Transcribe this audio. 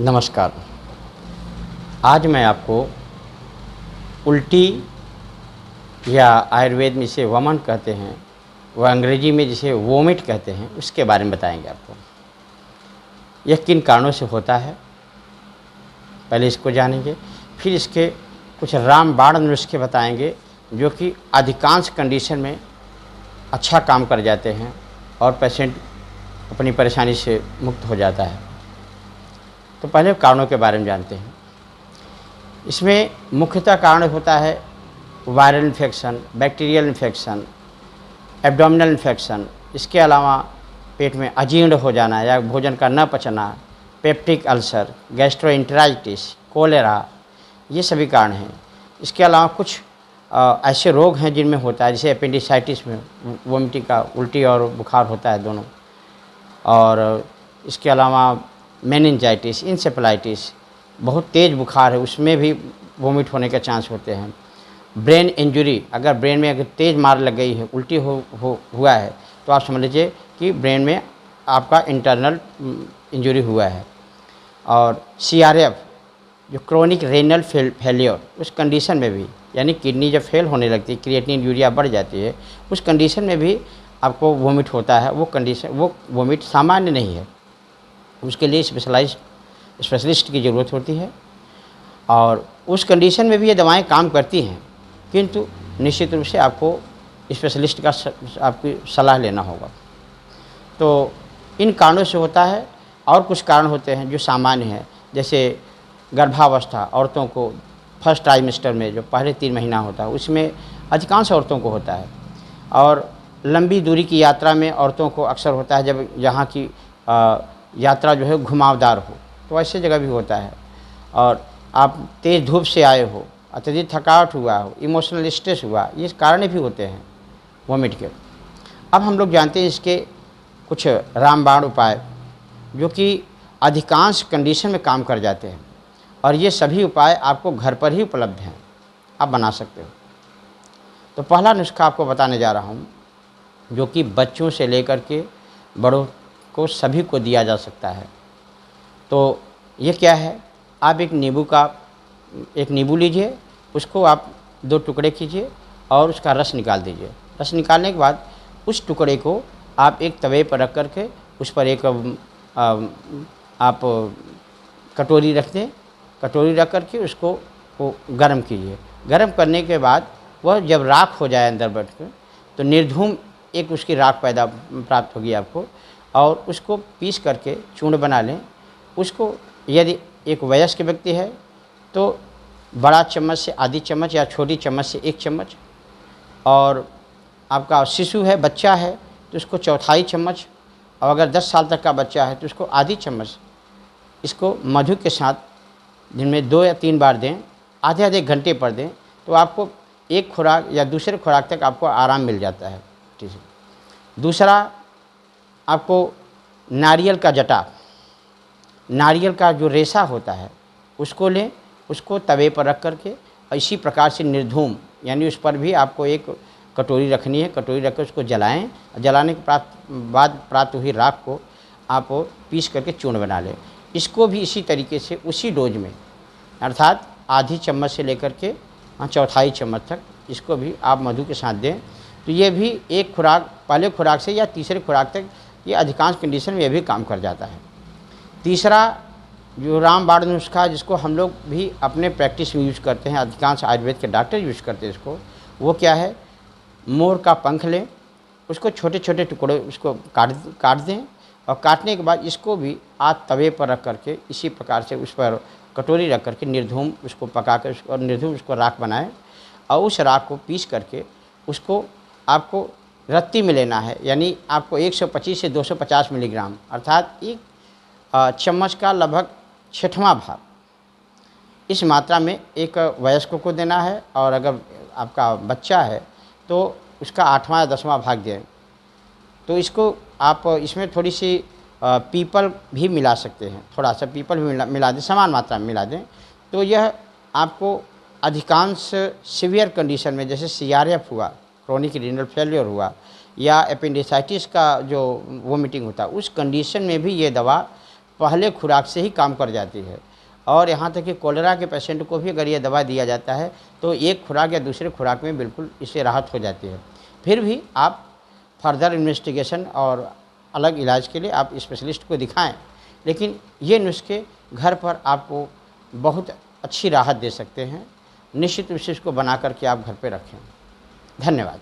नमस्कार। आज मैं आपको उल्टी या आयुर्वेद में इसे वमन कहते हैं, वह अंग्रेजी में जिसे वोमिट कहते हैं, उसके बारे में बताएंगे आपको। यह किन कारणों से होता है, पहले इसको जानेंगे। फिर इसके कुछ रामबाण नुस्खे बताएंगे जो कि अधिकांश कंडीशन में अच्छा काम कर जाते हैं और पेशेंट अपनी परेशानी से मुक्त हो जाता है। तो पहले कारणों के बारे में जानते हैं। इसमें मुख्यतः कारण होता है viral infection, bacterial infection, abdominal infection. इसके अलावा पेट में अजीर्ण हो जाना या भोजन का न पचना, पेप्टिक अल्सर, गैस्ट्रोएंटेराइटिस, कोलेरा, ये सभी कारण हैं। इसके अलावा कुछ ऐसे रोग हैं जिनमें होता है, जैसे अपेंडिसाइटिस में वोमिटिंग का उल्टी और बुखार होता है दोनों। और इसके अलावा मेनिंजाइटिस, इंसेफेलाइटिस, बहुत तेज़ बुखार है, उसमें भी वोमिट होने के चांस होते हैं। ब्रेन इंजरी, अगर ब्रेन में अगर तेज़ मार लग गई है, उल्टी हुआ है, तो आप समझ लीजिए कि ब्रेन में आपका इंटरनल इंजरी हुआ है। और CRF जो क्रोनिक रेनल फेलियर, उस कंडीशन में भी, यानी किडनी जब फेल होने लगती है, क्रिएटिनिन यूरिया बढ़ जाती है, उस कंडीशन में भी आपको वोमिट होता है। वो वोमिट सामान्य नहीं है, उसके लिए स्पेशलिस्ट की ज़रूरत होती है। और उस कंडीशन में भी ये दवाएं काम करती हैं, किंतु निश्चित रूप से आपको स्पेशलिस्ट का आपकी सलाह लेना होगा। तो इन कारणों से होता है। और कुछ कारण होते हैं जो सामान्य हैं, जैसे गर्भावस्था, औरतों को फर्स्ट ट्राइमेस्टर में जो पहले 3 महीना होता है, उसमें अधिकांश औरतों को होता है। और लंबी दूरी की यात्रा में औरतों को अक्सर होता है, जब यहाँ की यात्रा जो है घुमावदार हो, तो ऐसे जगह भी होता है। और आप तेज़ धूप से आए हो, अत्यधिक थकावट हुआ हो, इमोशनल स्ट्रेस हुआ, ये कारण भी होते हैं वोमिट के। अब हम लोग जानते हैं इसके कुछ रामबाण उपाय जो कि अधिकांश कंडीशन में काम कर जाते हैं, और ये सभी उपाय आपको घर पर ही उपलब्ध हैं, आप बना सकते हो। तो पहला नुस्खा आपको बताने जा रहा हूँ, जो कि बच्चों से लेकर के बड़ों को सभी को दिया जा सकता है। तो ये क्या है, आप एक नींबू लीजिए, उसको आप 2 टुकड़े कीजिए और उसका रस निकाल दीजिए। रस निकालने के बाद उस टुकड़े को आप एक तवे पर रख करके उस पर एक आप कटोरी रख दें। कटोरी रख करके उसको गर्म कीजिए। गर्म करने के बाद वह जब राख हो जाए अंदर बैठ कर, तो निर्धूम एक उसकी राख प्राप्त होगी आपको, और उसको पीस करके चूर्ण बना लें। उसको यदि एक वयस्क व्यक्ति है तो बड़ा चम्मच से आधी चम्मच या छोटी चम्मच से 1 चम्मच, और आपका शिशु है, बच्चा है, तो उसको चौथाई चम्मच, और अगर 10 साल तक का बच्चा है तो उसको आधी चम्मच। इसको मधु के साथ दिन में 2 या 3 बार दें, आधे घंटे पर दें, तो आपको एक खुराक या दूसरे खुराक तक आपको आराम मिल जाता है। ठीक है। दूसरा, आपको नारियल का जटा, नारियल का जो रेशा होता है, उसको लें, उसको तवे पर रख करके इसी प्रकार से निर्धूम, यानी उस पर भी आपको एक कटोरी रखनी है। कटोरी रख कर उसको जलाएं। जलाने के बाद प्राप्त हुई राख को आप पीस करके चूर्ण बना लें। इसको भी इसी तरीके से उसी डोज में, अर्थात आधी चम्मच से लेकर के चौथाई चम्मच तक, इसको भी आप मधु के साथ दें। तो ये भी एक खुराक, पहले खुराक से या तीसरे खुराक तक, ये अधिकांश कंडीशन में ये भी काम कर जाता है। तीसरा जो रामबाण नुस्खा, जिसको हम लोग भी अपने प्रैक्टिस में यूज़ करते हैं, अधिकांश आयुर्वेद के डॉक्टर यूज़ करते हैं इसको, वो क्या है, मोर का पंख लें, उसको छोटे छोटे टुकड़े उसको काट दें, और काटने के बाद इसको भी आप तवे पर रख करके इसी प्रकार से उस पर कटोरी रख करके निर्धूम उसको पका कर और निर्धूम उसको राख बनाएं, और उस राख को पीस करके उसको आपको रत्ती में लेना है। यानी आपको 125 से 250 मिलीग्राम, अर्थात एक चम्मच का लगभग 6वां भाग, इस मात्रा में एक वयस्क को देना है, और अगर आपका बच्चा है तो उसका 8वां या 10वां भाग दें। तो इसको आप इसमें थोड़ी सी पीपल भी मिला सकते हैं, थोड़ा सा पीपल भी मिला दें, समान मात्रा में मिला दें। तो यह आपको अधिकांश सीवियर कंडीशन में, जैसे CRF हुआ, क्रोनिक रीनल फेलियर हुआ, या अपेंडिसाइटिस का जो वोमिटिंग होता है, उस कंडीशन में भी ये दवा पहले खुराक से ही काम कर जाती है। और यहाँ तक कि कोलेरा के पेशेंट को भी अगर ये दवा दिया जाता है तो एक खुराक या दूसरे खुराक में बिल्कुल इससे राहत हो जाती है। फिर भी आप फर्दर इन्वेस्टिगेशन और अलग इलाज के लिए आप स्पेशलिस्ट को दिखाएं, लेकिन ये नुस्खे घर पर आपको बहुत अच्छी राहत दे सकते हैं। निश्चित रूप से इसको बना करके आप घर पे रखें। धन्यवाद।